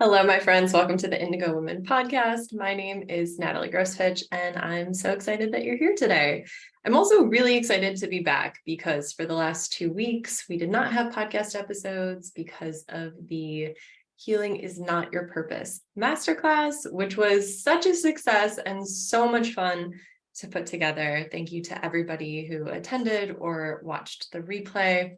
Hello, my friends. Welcome to the Indigo Women podcast. My name is Natalie Grossfitch, and I'm so excited that you're here today. I'm also really excited to be back because for the last 2 weeks, we did not have podcast episodes because of the Healing is Not Your Purpose masterclass, which was such a success and so much fun to put together. Thank you to everybody who attended or watched the replay.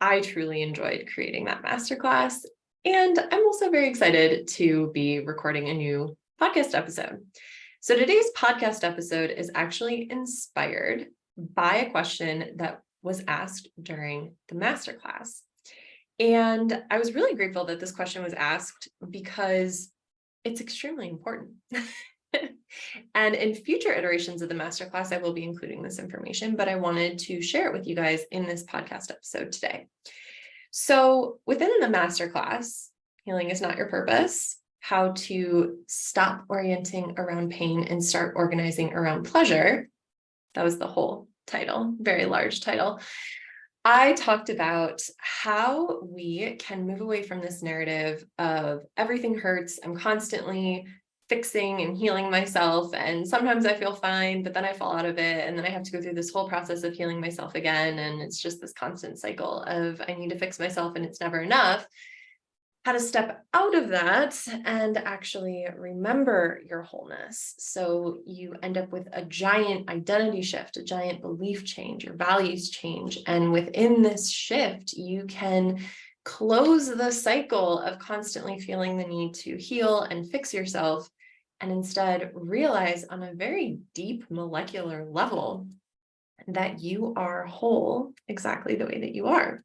I truly enjoyed creating that masterclass. And I'm also very excited to be recording a new podcast episode. So today's podcast episode is actually inspired by a question that was asked during the masterclass. And I was really grateful that this question was asked because it's extremely important. And in future iterations of the masterclass, I will be including this information, but I wanted to share it with you guys in this podcast episode today. So within the masterclass, Healing is Not Your Purpose, how to stop orienting around pain and start organizing around pleasure. That was the whole title, very large title. I talked about how we can move away from this narrative of everything hurts. I'm constantly fixing and healing myself. And sometimes I feel fine, but then I fall out of it. And then I have to go through this whole process of healing myself again. And it's just this constant cycle of I need to fix myself and it's never enough. How to step out of that and actually remember your wholeness. So you end up with a giant identity shift, a giant belief change, your values change. And within this shift, you can close the cycle of constantly feeling the need to heal and fix yourself, and instead realize on a very deep molecular level that you are whole exactly the way that you are.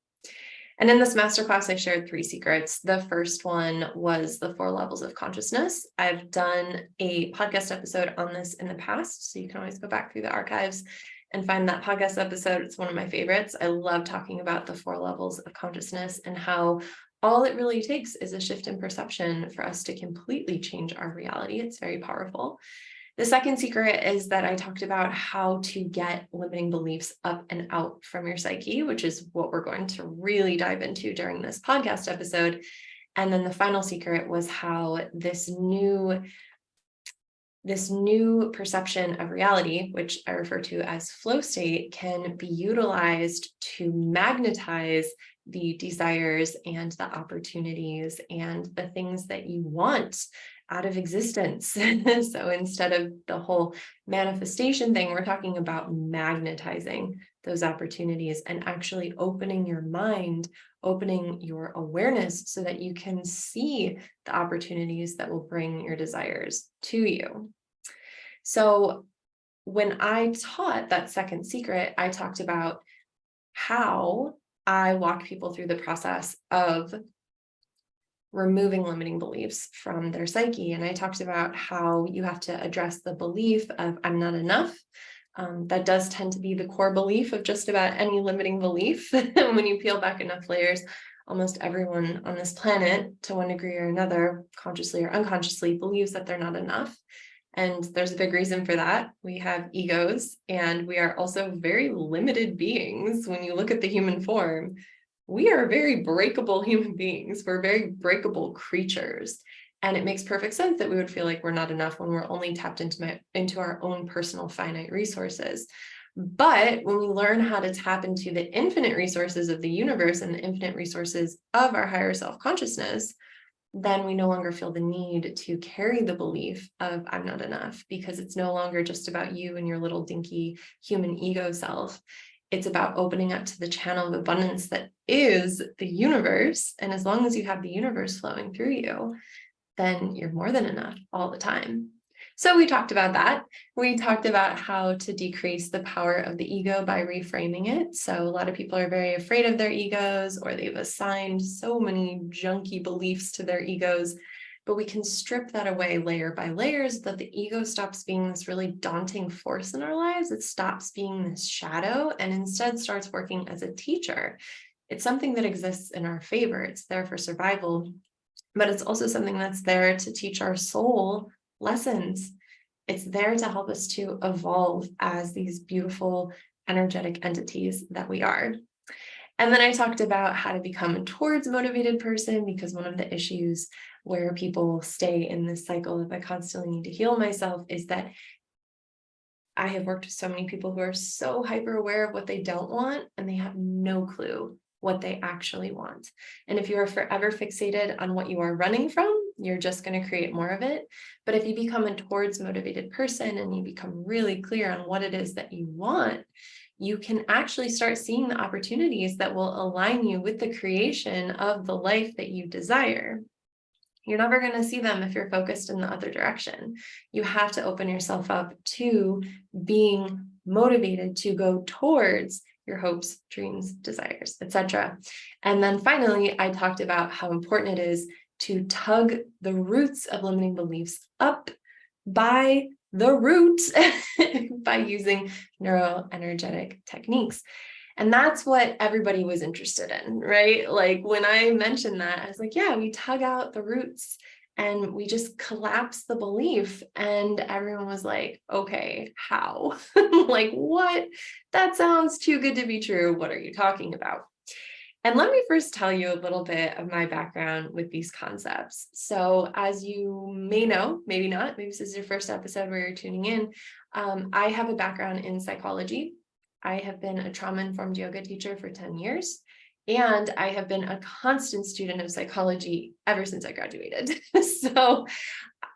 And in this masterclass, I shared 3 secrets. The first one was the 4 levels of consciousness. I've done a podcast episode on this in the past, so you can always go back through the archives and find that podcast episode. It's one of my favorites. I love talking about the 4 levels of consciousness and how all it really takes is a shift in perception for us to completely change our reality. It's very powerful. The second secret is that I talked about how to get limiting beliefs up and out from your psyche, which is what we're going to really dive into during this podcast episode. And then the final secret was how this new perception of reality, which I refer to as flow state, can be utilized to magnetize the desires and the opportunities and the things that you want out of existence. So instead of the whole manifestation thing, we're talking about magnetizing those opportunities and actually opening your mind, opening your awareness so that you can see the opportunities that will bring your desires to you. So when I taught that second secret, I talked about how I walk people through the process of removing limiting beliefs from their psyche. And I talked about how you have to address the belief of I'm not enough. That does tend to be the core belief of just about any limiting belief. When you peel back enough layers, almost everyone on this planet, to one degree or another, consciously or unconsciously, believes that they're not enough. And there's a big reason for that. We have egos, and we are also very limited beings. When you look at the human form, we are very breakable human beings. We're very breakable creatures. And it makes perfect sense that we would feel like we're not enough when we're only tapped into our own personal finite resources. But when we learn how to tap into the infinite resources of the universe and the infinite resources of our higher self-consciousness, then we no longer feel the need to carry the belief of I'm not enough, because it's no longer just about you and your little dinky human ego self. It's about opening up to the channel of abundance that is the universe. And as long as you have the universe flowing through you, then you're more than enough all the time. So we talked about that. We talked about how to decrease the power of the ego by reframing it. So a lot of people are very afraid of their egos, or they've assigned so many junky beliefs to their egos. But we can strip that away layer by layer so that the ego stops being this really daunting force in our lives. It stops being this shadow and instead starts working as a teacher. It's something that exists in our favor. It's there for survival, but it's also something that's there to teach our soul lessons. It's there to help us to evolve as these beautiful, energetic entities that we are. And then I talked about how to become a towards motivated person, because one of the issues where people stay in this cycle of I constantly need to heal myself is that I have worked with so many people who are so hyper aware of what they don't want, and they have no clue what they actually want. And if you are forever fixated on what you are running from, you're just going to create more of it. But if you become a towards motivated person and you become really clear on what it is that you want, you can actually start seeing the opportunities that will align you with the creation of the life that you desire. You're never going to see them if you're focused in the other direction. You have to open yourself up to being motivated to go towards your hopes, dreams, desires, etc. And then finally, I talked about how important it is to tug the roots of limiting beliefs up by the root by using neuroenergetic techniques. And that's what everybody was interested in, right? Like when I mentioned that, I was like, yeah, we tug out the roots and we just collapse the belief. And everyone was like, okay, how? Like, what? That sounds too good to be true. What are you talking about? And let me first tell you a little bit of my background with these concepts. So as you may know, maybe not, maybe this is your first episode where you're tuning in, I have a background in psychology. I have been a trauma-informed yoga teacher for 10 years, and I have been a constant student of psychology ever since I graduated. So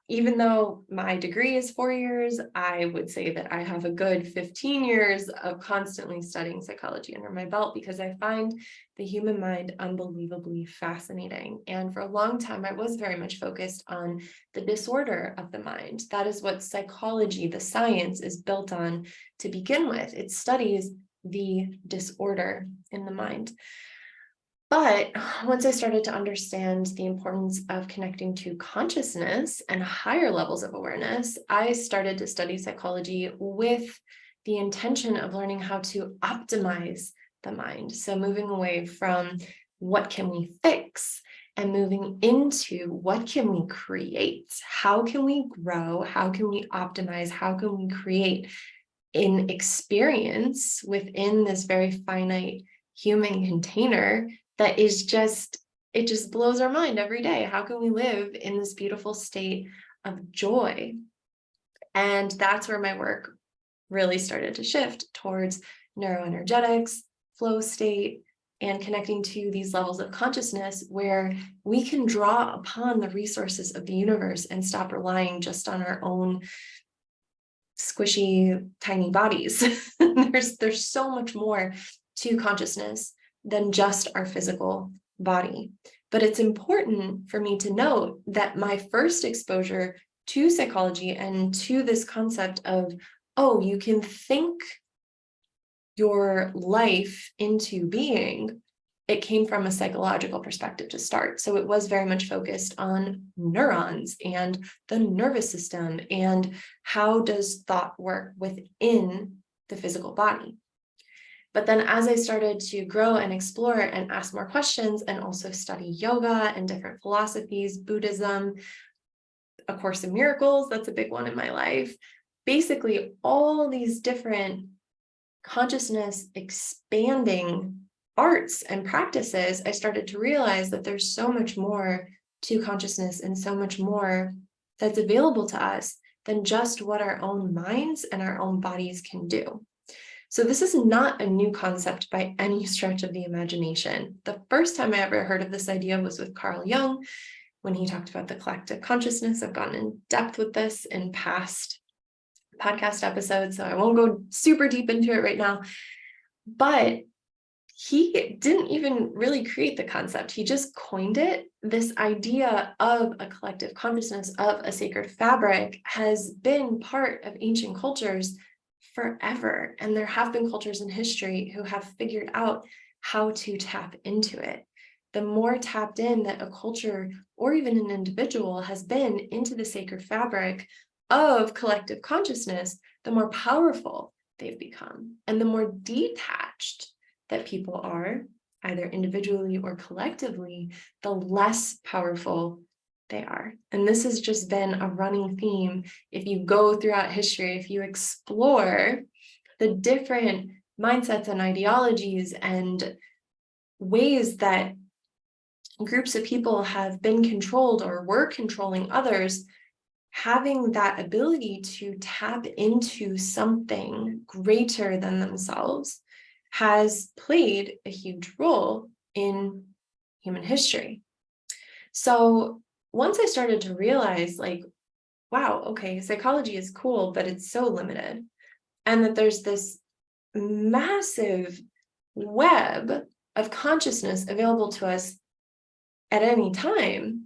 even though my degree is 4 years, I would say that I have a good 15 years of constantly studying psychology under my belt, because I find the human mind unbelievably fascinating. And for a long time, I was very much focused on the disorder of the mind. That is what psychology, the science, is built on to begin with. It studies the disorder in the mind. But once I started to understand the importance of connecting to consciousness and higher levels of awareness, I started to study psychology with the intention of learning how to optimize the mind. So moving away from what can we fix and moving into what can we create? How can we grow? How can we optimize? How can we create an experience within this very finite human container that is just, it just blows our mind every day. How can we live in this beautiful state of joy? And that's where my work really started to shift towards neuroenergetics, flow state, and connecting to these levels of consciousness where we can draw upon the resources of the universe and stop relying just on our own squishy, tiny bodies. There's so much more to consciousness than just our physical body. But it's important for me to note that my first exposure to psychology and to this concept of, oh, you can think your life into being, it came from a psychological perspective to start. So it was very much focused on neurons and the nervous system and how does thought work within the physical body. But then as I started to grow and explore and ask more questions and also study yoga and different philosophies, Buddhism, A Course in Miracles, that's a big one in my life. Basically, all these different consciousness expanding arts and practices, I started to realize that there's so much more to consciousness and so much more that's available to us than just what our own minds and our own bodies can do. So this is not a new concept by any stretch of the imagination. The first time I ever heard of this idea was with Carl Jung, when he talked about the collective consciousness. I've gone in depth with this in past podcast episodes, so I won't go super deep into it right now. But he didn't even really create the concept. He just coined it. This idea of a collective consciousness, of a sacred fabric, has been part of ancient cultures forever. And there have been cultures in history who have figured out how to tap into it. The more tapped in that a culture or even an individual has been into the sacred fabric of collective consciousness, the more powerful they've become. And the more detached that people are, either individually or collectively, the less powerful they are. And this has just been a running theme. If you go throughout history, if you explore the different mindsets and ideologies and ways that groups of people have been controlled or were controlling others, having that ability to tap into something greater than themselves has played a huge role in human history. So once I started to realize, like, wow, okay, psychology is cool, but it's so limited, and that there's this massive web of consciousness available to us at any time,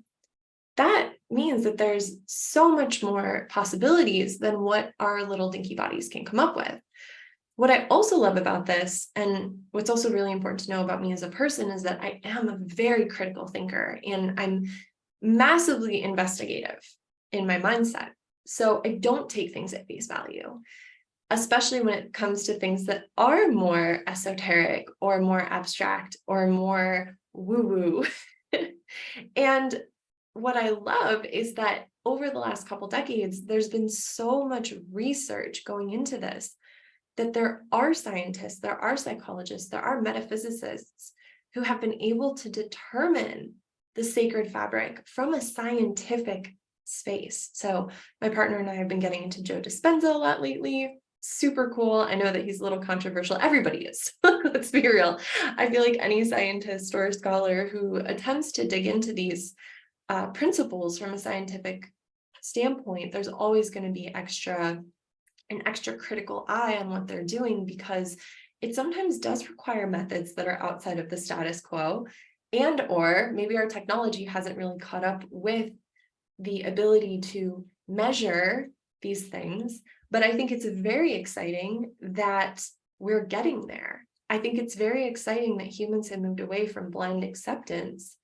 that means that there's so much more possibilities than what our little dinky bodies can come up with. What I also love about this, and what's also really important to know about me as a person, is that I am a very critical thinker and I'm massively investigative in my mindset. So I don't take things at face value, especially when it comes to things that are more esoteric or more abstract or more woo-woo. And what I love is that over the last couple decades, there's been so much research going into this, that there are scientists, there are psychologists, there are metaphysicists who have been able to determine the sacred fabric from a scientific space. So my partner and I have been getting into Joe Dispenza a lot lately. Super cool. I know that he's a little controversial. Everybody is. Let's be real. I feel like any scientist or scholar who attempts to dig into these principles from a scientific standpoint, there's always going to be an extra critical eye on what they're doing, because it sometimes does require methods that are outside of the status quo, and or maybe our technology hasn't really caught up with the ability to measure these things. But I think it's very exciting that we're getting there. I think it's very exciting that humans have moved away from blind acceptance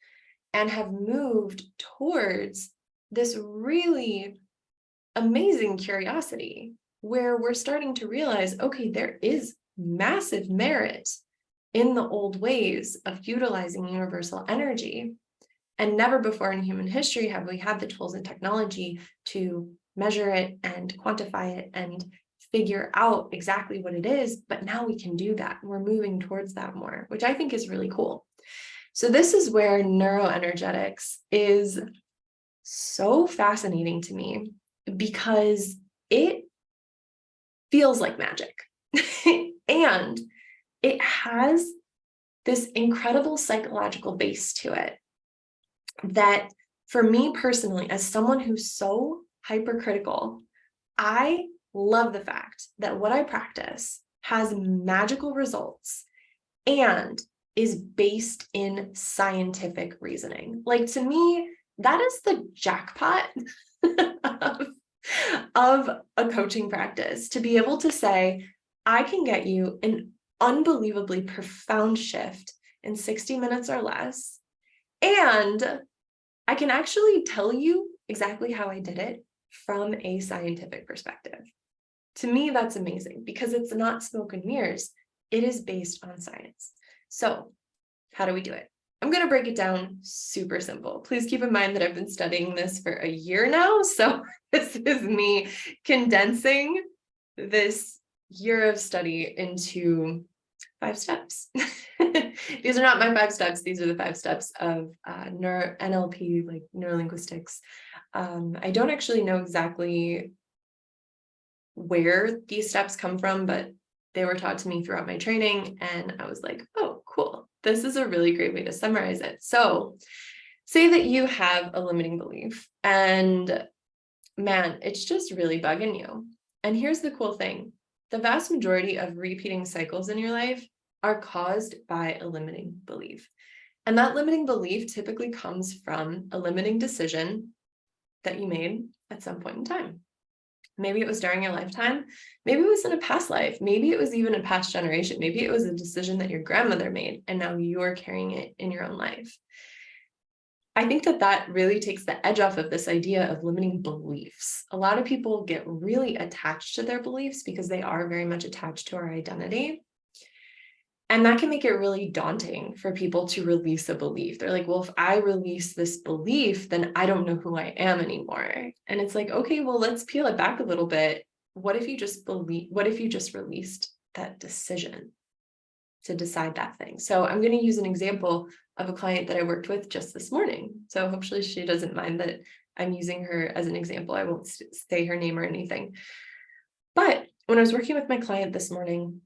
and have moved towards this really amazing curiosity, where we're starting to realize, okay, there is massive merit in the old ways of utilizing universal energy. And never before in human history have we had the tools and technology to measure it and quantify it and figure out exactly what it is. But now we can do that. We're moving towards that more, which I think is really cool. So this is where neuroenergetics is so fascinating to me, because it feels like magic. And it has this incredible psychological base to it that, for me personally, as someone who's so hypercritical, I love the fact that what I practice has magical results and is based in scientific reasoning. Like, to me, that is the jackpot of a coaching practice, to be able to say, I can get you an unbelievably profound shift in 60 minutes or less, and I can actually tell you exactly how I did it from a scientific perspective. To me, that's amazing, because it's not smoke and mirrors. It is based on science. So how do we do it? I'm going to break it down super simple. Please keep in mind that I've been studying this for a year now. So this is me condensing this year of study into 5 steps. These are not my 5 steps. These are the 5 steps of NLP, like neurolinguistics. I don't actually know exactly where these steps come from, but they were taught to me throughout my training. And I was like, oh, cool. This is a really great way to summarize it. So say that you have a limiting belief and, man, it's just really bugging you. And here's the cool thing. The vast majority of repeating cycles in your life are caused by a limiting belief. And that limiting belief typically comes from a limiting decision that you made at some point in time. Maybe it was during your lifetime. Maybe it was in a past life. Maybe it was even a past generation. Maybe it was a decision that your grandmother made, and now you're carrying it in your own life. I think that that really takes the edge off of this idea of limiting beliefs. A lot of people get really attached to their beliefs because they are very much attached to our identity. And that can make it really daunting for people to release a belief. They're like, well, if I release this belief, then I don't know who I am anymore. And it's like, okay, well, let's peel it back a little bit. What if you just released that decision? to decide that thing. So I'm going to use an example of a client that I worked with just this morning. So hopefully she doesn't mind that I'm using her as an example. I won't say her name or anything. But when I was working with my client this morning,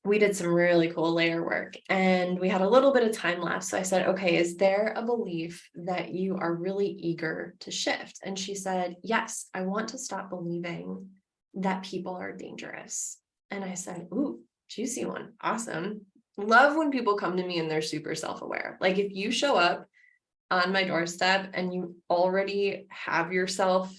we did some really cool layer work and we had a little bit of time left. So I said, okay, is there a belief that you are really eager to shift? And she said, yes, I want to stop believing that people are dangerous. And I said, ooh, juicy one. Awesome. Love when people come to me and they're super self-aware. Like if you show up on my doorstep and you already have yourself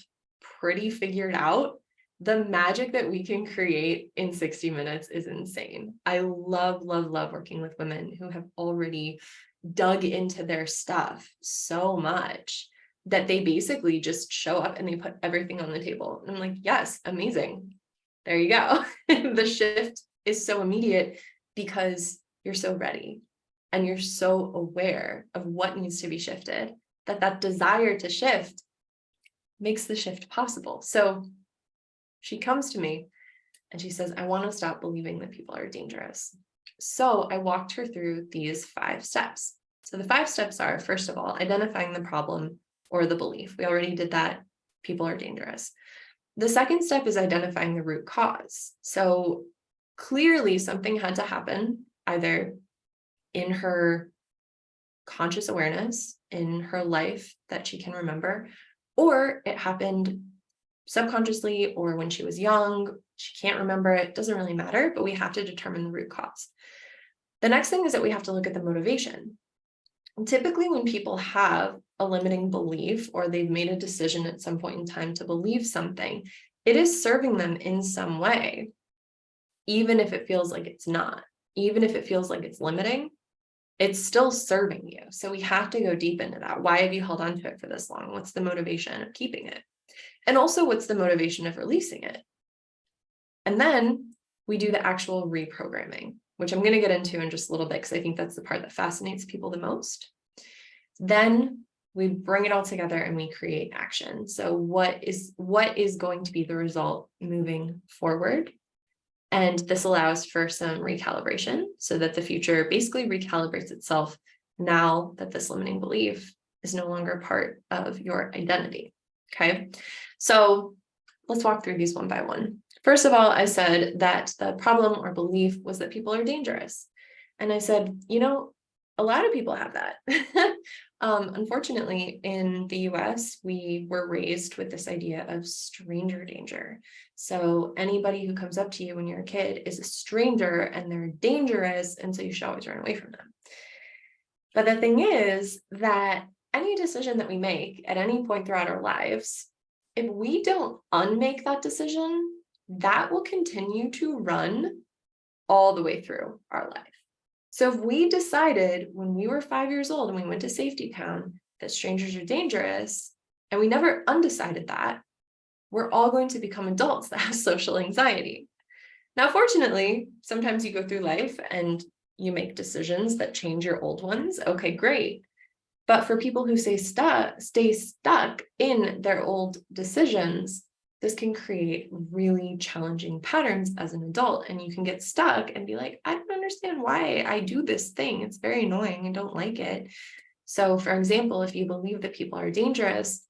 pretty figured out, the magic that we can create in 60 minutes is insane. I love, love, love working with women who have already dug into their stuff so much that they basically just show up and they put everything on the table. And I'm like, yes, amazing. There you go. The shift is so immediate because you're so ready and you're so aware of what needs to be shifted, that desire to shift makes the shift possible. So she comes to me and she says, I want to stop believing that people are dangerous. So I walked her through these 5 steps. So the 5 steps are, first of all, identifying the problem or the belief. We already did that. People are dangerous. The second step is identifying the root cause. So clearly something had to happen either in her conscious awareness, in her life that she can remember, or it happened subconsciously or when she was young, she can't remember it, doesn't really matter, but we have to determine the root cause. The next thing is that we have to look at the motivation. And typically when people have a limiting belief or they've made a decision at some point in time to believe something, it is serving them in some way, even if it feels like it's not, even if it feels like it's limiting, it's still serving you. So we have to go deep into that. Why have you held on to it for this long? What's the motivation of keeping it? And also, what's the motivation of releasing it? And then we do the actual reprogramming, which I'm going to get into in just a little bit because I think that's the part that fascinates people the most. Then we bring it all together and we create action. So what is going to be the result moving forward? And this allows for some recalibration so that the future basically recalibrates itself now that this limiting belief is no longer part of your identity. Okay, so let's walk through these one by one. First of all, I said that the problem or belief was that people are dangerous. And I said, a lot of people have that. Unfortunately, in the US, we were raised with this idea of stranger danger. So anybody who comes up to you when you're a kid is a stranger and they're dangerous. And so you should always run away from them. But the thing is that any decision that we make at any point throughout our lives, if we don't unmake that decision, that will continue to run all the way through our life. So if we decided when we were 5 years old and we went to safety town that strangers are dangerous, and we never undecided that, we're all going to become adults that have social anxiety. Now, fortunately, sometimes you go through life and you make decisions that change your old ones. Okay, great. But for people who stay stuck in their old decisions, this can create really challenging patterns as an adult. And you can get stuck and be like, I don't understand why I do this thing. It's very annoying. I don't like it. So for example, if you believe that people are dangerous,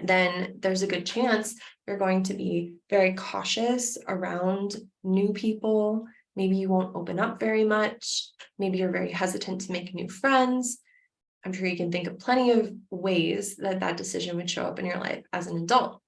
then there's a good chance you're going to be very cautious around new people. Maybe you won't open up very much. Maybe you're very hesitant to make new friends. I'm sure you can think of plenty of ways that that decision would show up in your life as an adult.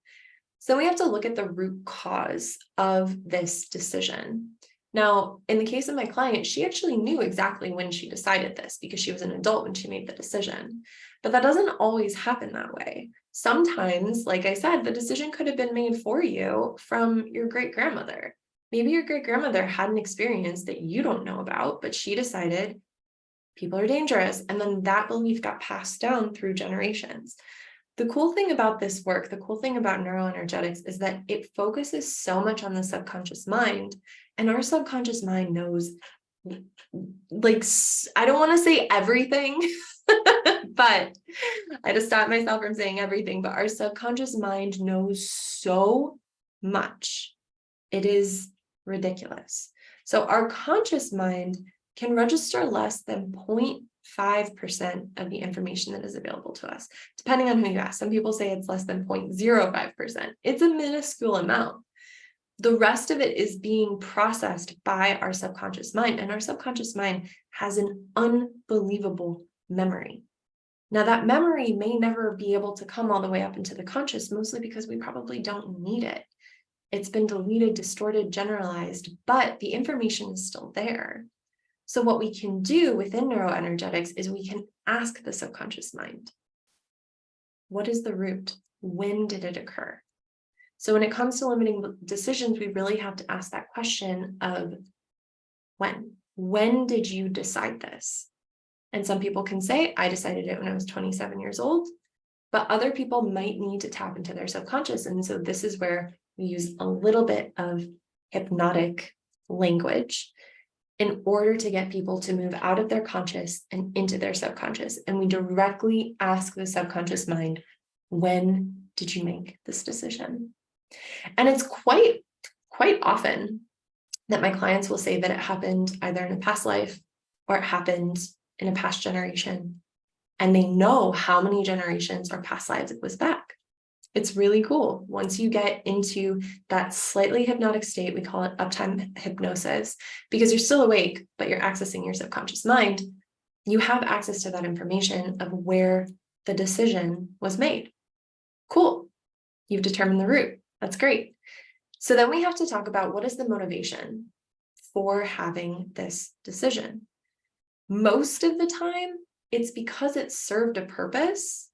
So we have to look at the root cause of this decision. Now, in the case of my client, she actually knew exactly when she decided this because she was an adult when she made the decision. But that doesn't always happen that way. Sometimes, like I said, the decision could have been made for you from your great-grandmother. Maybe your great-grandmother had an experience that you don't know about, but she decided people are dangerous. And then that belief got passed down through generations. The cool thing about this work, the cool thing about neuroenergetics is that it focuses so much on the subconscious mind, and our subconscious mind knows, like, I don't want to say everything, but I had to stop myself from saying everything, but our subconscious mind knows so much. It is ridiculous. So our conscious mind can register less than 0.5% of the information that is available to us, depending on who you ask. Some people say it's less than 0.05%. It's a minuscule amount. The rest of it is being processed by our subconscious mind, and our subconscious mind has an unbelievable memory. Now, that memory may never be able to come all the way up into the conscious, mostly because we probably don't need it. It's been deleted, distorted, generalized, but the information is still there. So what we can do within neuroenergetics is we can ask the subconscious mind, what is the root? When did it occur? So when it comes to limiting decisions, we really have to ask that question of when. When did you decide this? And some people can say, I decided it when I was 27 years old, but other people might need to tap into their subconscious. And so this is where we use a little bit of hypnotic language in order to get people to move out of their conscious and into their subconscious. And we directly ask the subconscious mind, when did you make this decision? And it's quite often that my clients will say that it happened either in a past life or it happened in a past generation. And they know how many generations or past lives it was back. It's really cool. Once you get into that slightly hypnotic state, we call it uptime hypnosis, because you're still awake, but you're accessing your subconscious mind. You have access to that information of where the decision was made. Cool. You've determined the root. That's great. So then we have to talk about what is the motivation for having this decision. Most of the time, it's because it served a purpose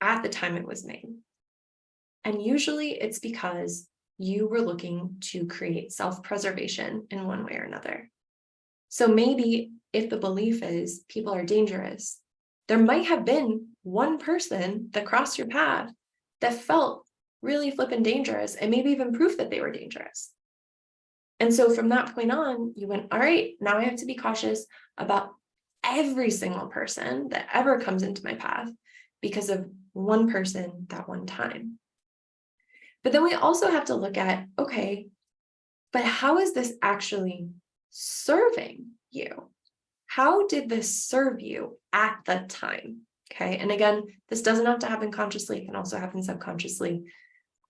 at the time it was made. And usually it's because you were looking to create self-preservation in one way or another. So maybe if the belief is people are dangerous, there might have been one person that crossed your path that felt really flippin' dangerous and maybe even proof that they were dangerous. And so from that point on, you went, all right, now I have to be cautious about every single person that ever comes into my path because of one person that one time. But then we also have to look at, okay, but how is this actually serving you? How did this serve you at the time? Okay, and again, this doesn't have to happen consciously, it can also happen subconsciously.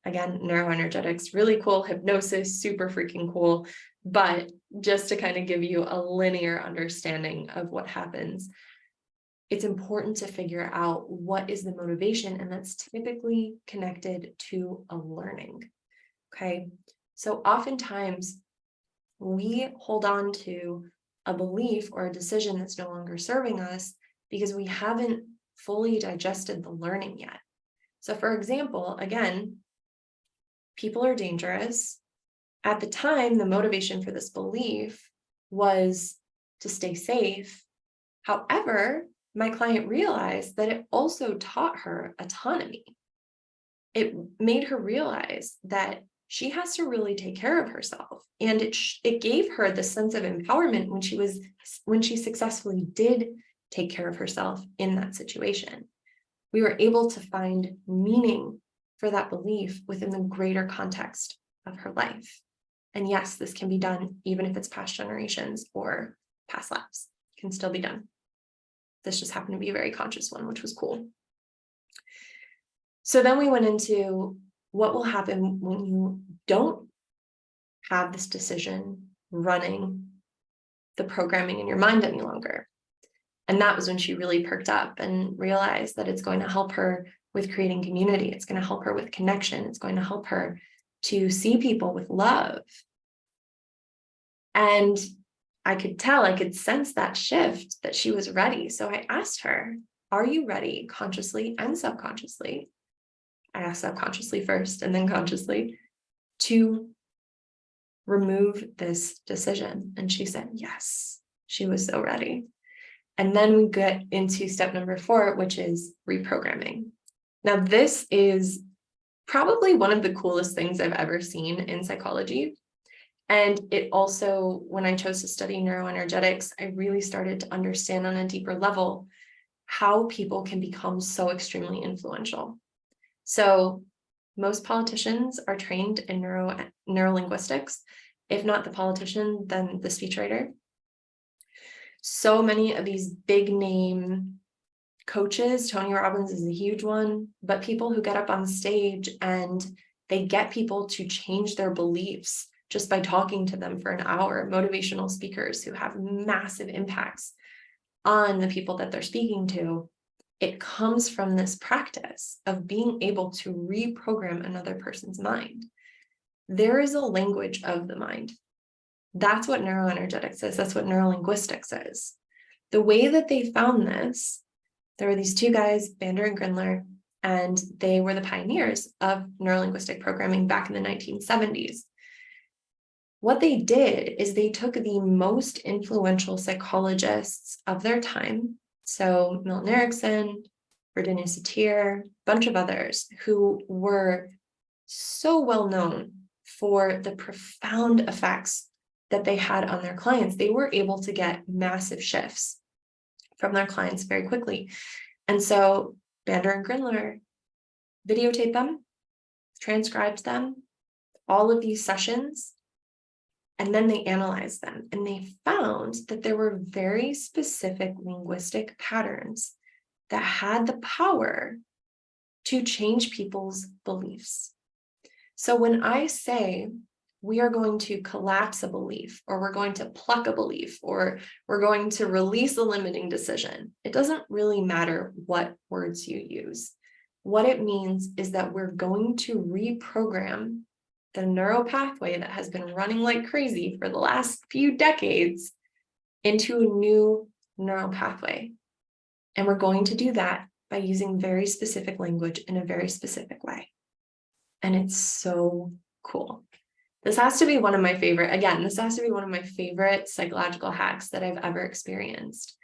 Again, neuroenergetics, really cool. Hypnosis, super freaking cool. But just to kind of give you a linear understanding of what happens, it's important to figure out what is the motivation, and that's typically connected to a learning. Okay, so oftentimes we hold on to a belief or a decision that's no longer serving us because we haven't fully digested the learning yet. So for example, again, people are dangerous. At the time, the motivation for this belief was to stay safe. However, my client realized that it also taught her autonomy. It made her realize that she has to really take care of herself. And it gave her the sense of empowerment when she successfully did take care of herself in that situation. We were able to find meaning for that belief within the greater context of her life. And yes, this can be done even if it's past generations or past lives. It can still be done. This just happened to be a very conscious one, which was cool. So then we went into what will happen when you don't have this decision running the programming in your mind any longer. And that was when she really perked up and realized that it's going to help her with creating community. It's going to help her with connection. It's going to help her to see people with love. And I could tell, I could sense that shift, that she was ready. So I asked her, are you ready consciously and subconsciously? I asked subconsciously first and then consciously to remove this decision. And she said, yes, she was so ready. And then we get into step number 4, which is reprogramming. Now, this is probably one of the coolest things I've ever seen in psychology. And it also, when I chose to study neuroenergetics, I really started to understand on a deeper level how people can become so extremely influential. So most politicians are trained in neurolinguistics. If not the politician, then the speechwriter. So many of these big name coaches, Tony Robbins is a huge one, but people who get up on stage and they get people to change their beliefs just by talking to them for an hour, motivational speakers who have massive impacts on the people that they're speaking to. It comes from this practice of being able to reprogram another person's mind. There is a language of the mind. That's what neuroenergetics is. That's what neurolinguistics is. The way that they found this, there were these two guys, Bander and Grindler, and they were the pioneers of neurolinguistic programming back in the 1970s. What they did is they took the most influential psychologists of their time, so Milton Erickson, Virginia Satir, a bunch of others who were so well known for the profound effects that they had on their clients. They were able to get massive shifts from their clients very quickly. And so Bander and Grindler videotaped them, transcribed them, all of these sessions, and then they analyzed them. And they found that there were very specific linguistic patterns that had the power to change people's beliefs. So when I say we are going to collapse a belief, or we're going to pluck a belief, or we're going to release a limiting decision, it doesn't really matter what words you use. What it means is that we're going to reprogram the neural pathway that has been running like crazy for the last few decades into a new neural pathway. And we're going to do that by using very specific language in a very specific way. And it's so cool. This has to be one of my favorite, again, this has to be one of my favorite psychological hacks that I've ever experienced.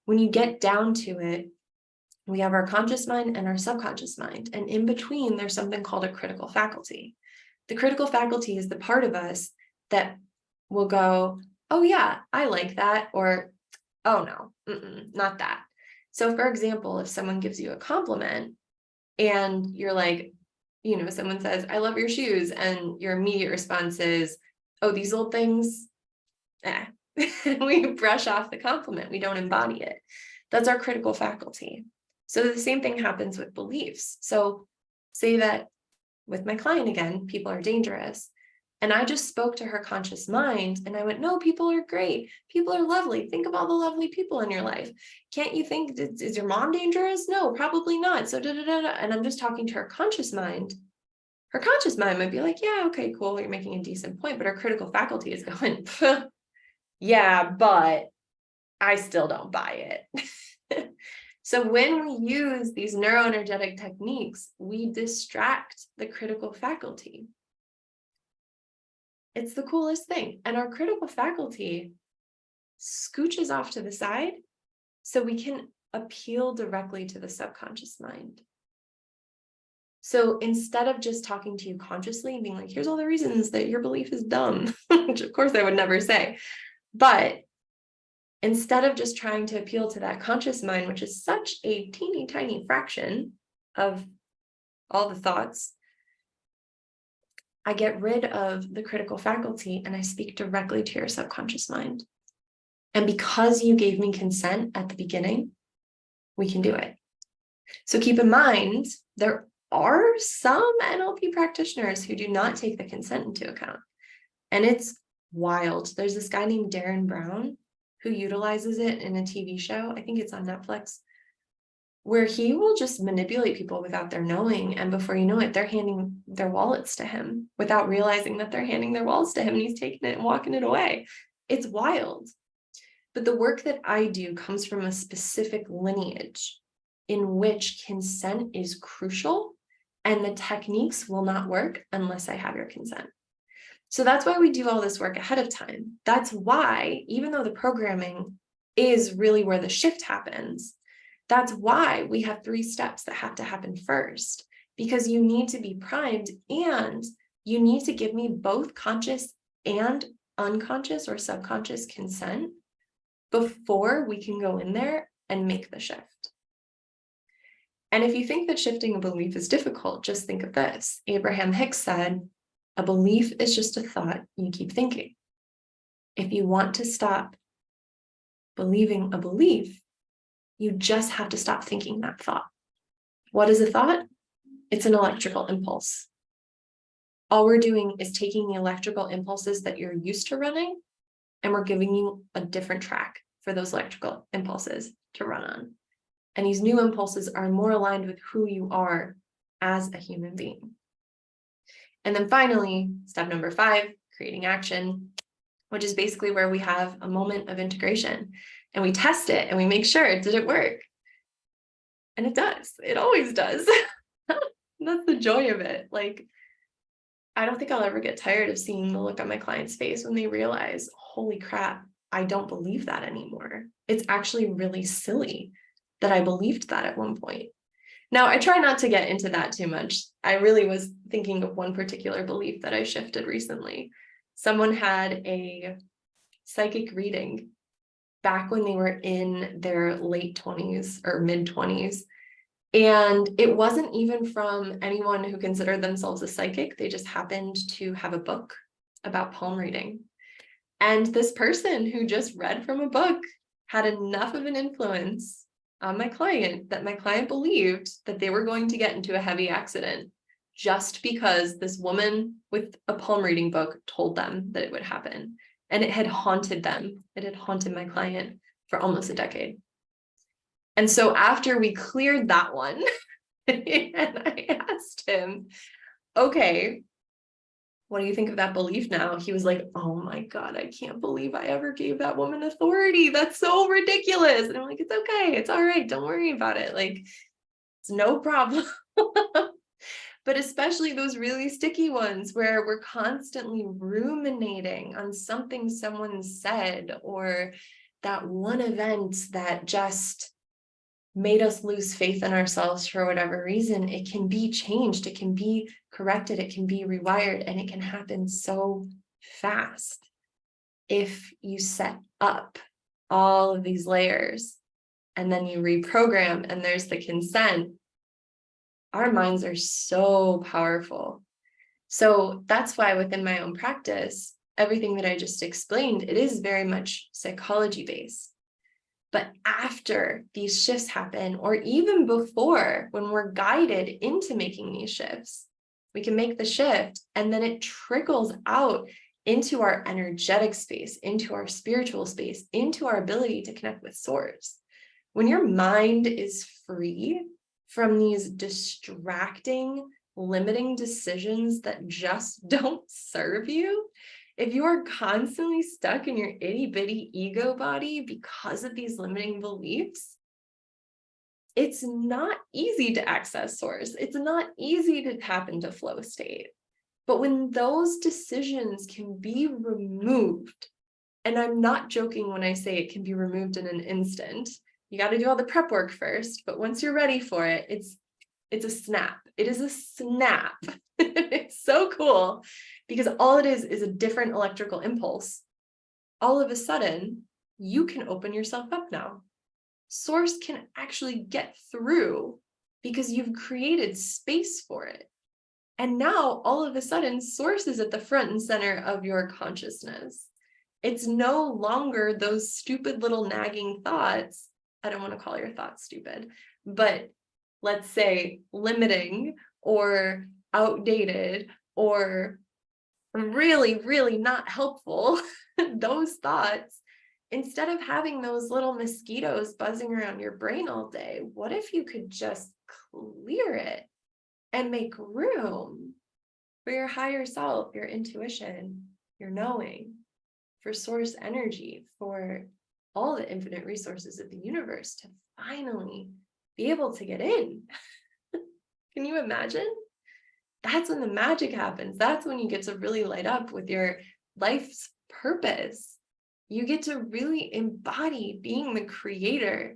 When you get down to it, we have our conscious mind and our subconscious mind. And in between, there's something called a critical faculty. The critical faculty is the part of us that will go, oh yeah, I like that, or oh no, not that. So for example, if someone gives you a compliment and you're like, you know, someone says, I love your shoes, and your immediate response is, oh, these old things, we brush off the compliment. We don't embody it. That's our critical faculty. So the same thing happens with beliefs. So say that with my client again, people are dangerous. And I just spoke to her conscious mind and I went, no, people are great. People are lovely. Think of all the lovely people in your life. Can't you think, is your mom dangerous? No, probably not. So and I'm just talking to her conscious mind. Her conscious mind might be like, yeah, okay, cool. You're making a decent point. But her critical faculty is going, yeah, but I still don't buy it. So when we use these neuroenergetic techniques, we distract the critical faculty. It's the coolest thing. And our critical faculty scooches off to the side so we can appeal directly to the subconscious mind. So instead of just talking to you consciously and being like, here's all the reasons that your belief is dumb, which of course I would never say, but instead of just trying to appeal to that conscious mind, which is such a teeny tiny fraction of all the thoughts, I get rid of the critical faculty and I speak directly to your subconscious mind. And because you gave me consent at the beginning, we can do it. So keep in mind, there are some NLP practitioners who do not take the consent into account. And it's wild. There's this guy named Darren Brown who utilizes it in a TV show. I think it's on Netflix, where he will just manipulate people without their knowing. And before you know it, they're handing their wallets to him without realizing that they're handing their wallets to him, and he's taking it and walking it away. It's wild. But the work that I do comes from a specific lineage in which consent is crucial, and the techniques will not work unless I have your consent. So that's why we do all this work ahead of time. That's why, even though the programming is really where the shift happens, that's why we have 3 steps that have to happen first, because you need to be primed and you need to give me both conscious and unconscious or subconscious consent before we can go in there and make the shift. And if you think that shifting a belief is difficult, just think of this. Abraham Hicks said, a belief is just a thought you keep thinking. If you want to stop believing a belief, you just have to stop thinking that thought. What is a thought? It's an electrical impulse. All we're doing is taking the electrical impulses that you're used to running, and we're giving you a different track for those electrical impulses to run on. And these new impulses are more aligned with who you are as a human being. And then finally, step number 5, creating action, which is basically where we have a moment of integration and we test it and we make sure, did it work? And it does. It always does. That's the joy of it. Like, I don't think I'll ever get tired of seeing the look on my client's face when they realize, holy crap, I don't believe that anymore. It's actually really silly that I believed that at one point. Now, I try not to get into that too much. I really was thinking of one particular belief that I shifted recently. Someone had a psychic reading back when they were in their late 20s or mid 20s. And it wasn't even from anyone who considered themselves a psychic. They just happened to have a book about palm reading. And this person who just read from a book had enough of an influence on my client that my client believed that they were going to get into a heavy accident just because this woman with a palm reading book told them that it would happen. And it had haunted them. It had haunted my client for almost a decade. And so after we cleared that one, and I asked him, okay, what do you think of that belief now? He was like, oh my God, I can't believe I ever gave that woman authority. That's so ridiculous. And I'm like, it's okay. It's all right. Don't worry about it. Like, it's no problem. But especially those really sticky ones where we're constantly ruminating on something someone said, or that one event that just made us lose faith in ourselves for whatever reason. It can be changed, it can be corrected, it can be rewired, and it can happen so fast if you set up all of these layers and then you reprogram and there's the consent. Our minds are so powerful. So that's why within my own practice, everything that I just explained, it is very much psychology based. But after these shifts happen, or even before, when we're guided into making these shifts, we can make the shift and then it trickles out into our energetic space, into our spiritual space, into our ability to connect with source. When your mind is free from these distracting, limiting decisions that just don't serve you, if you are constantly stuck in your itty bitty ego body because of these limiting beliefs, it's not easy to access source. It's not easy to tap into flow state. But when those decisions can be removed, and I'm not joking when I say it can be removed in an instant, you got to do all the prep work first, but once you're ready for it, it's a snap. It is a snap. It's so cool because all it is a different electrical impulse. All of a sudden, you can open yourself up now. Source can actually get through because you've created space for it. And now all of a sudden, source is at the front and center of your consciousness. It's no longer those stupid little nagging thoughts. I don't want to call your thoughts stupid, but let's say limiting or outdated or really, really not helpful, those thoughts, instead of having those little mosquitoes buzzing around your brain all day, what if you could just clear it and make room for your higher self, your intuition, your knowing, for source energy, for all the infinite resources of the universe to finally be able to get in? Can you imagine? That's when the magic happens. That's when you get to really light up with your life's purpose. You get to really embody being the creator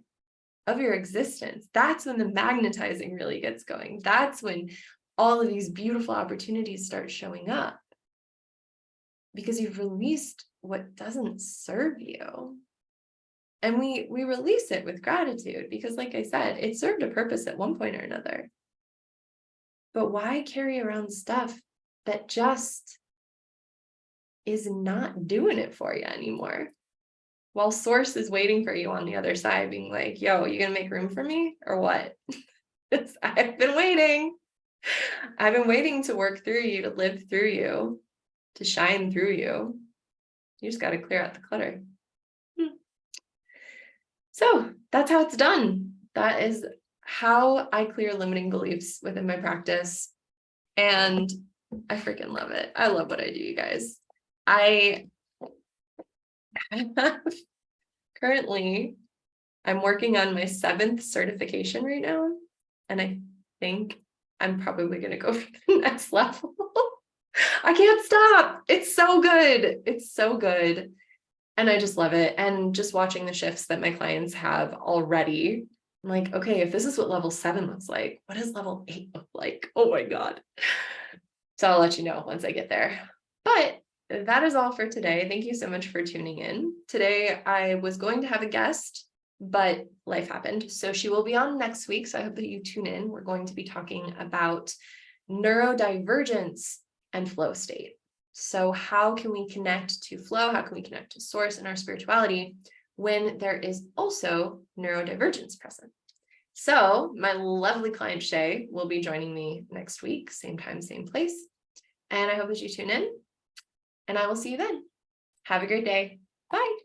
of your existence. That's when the magnetizing really gets going. That's when all of these beautiful opportunities start showing up because you've released what doesn't serve you. And we release it with gratitude because, like I said, it served a purpose at one point or another. But why carry around stuff that just is not doing it for you anymore? while source is waiting for you on the other side, being like, yo, you gonna make room for me or what? I've been waiting. I've been waiting to work through you, to live through you, to shine through you. You just got to clear out the clutter. So that's how it's done. That is how I clear limiting beliefs within my practice. And I freaking love it. I love what I do, you guys. Currently, I'm working on my 7th certification right now. And I think I'm probably going to go for the next level. I can't stop. It's so good. It's so good. And I just love it. And just watching the shifts that my clients have already, I'm like, okay, if this is what level 7 looks like, what does level 8 look like? Oh my God. So I'll let you know once I get there. But that is all for today. Thank you so much for tuning in. Today, I was going to have a guest, but life happened. So she will be on next week. So I hope that you tune in. We're going to be talking about neurodivergence and flow state. So how can we connect to flow? How can we connect to source in our spirituality when there is also neurodivergence present? So my lovely client Shay will be joining me next week, same time, same place. And I hope that you tune in, and I will see you then. Have a great day. Bye.